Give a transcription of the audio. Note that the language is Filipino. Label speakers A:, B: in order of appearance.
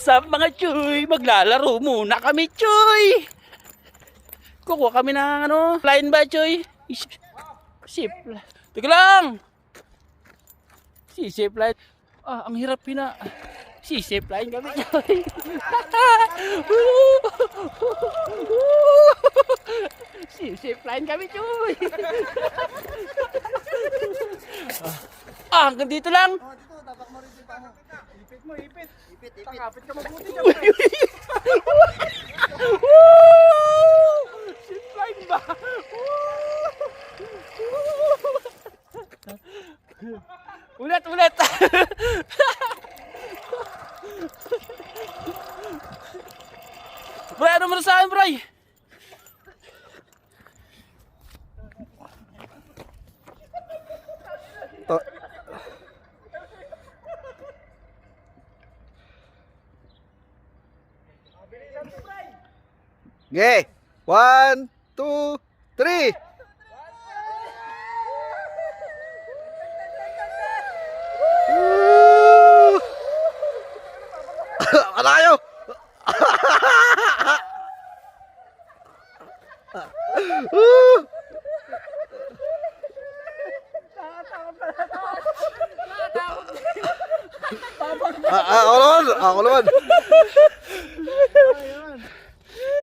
A: What's up mga Choy? Maglalaro muna kami, Choy. Kukuha kami ng ano, line ba, Choy? Ship. Teka lang. Ship line. Ah, ang hirap pina. Ship line kami, Choy. Ship line kami, Choy. Ah, hanggang dito lang.
B: Oh, dito, dapat mo rin yung pamo. Ipit mo, ipit. Ipit. Takapit ka mabuti dyan.
A: Zipline ba? Ulit. Bray, ano mo sa akin, Bray?
B: To. Okay. 1, 2, 3. Ano kayo? Ako naman.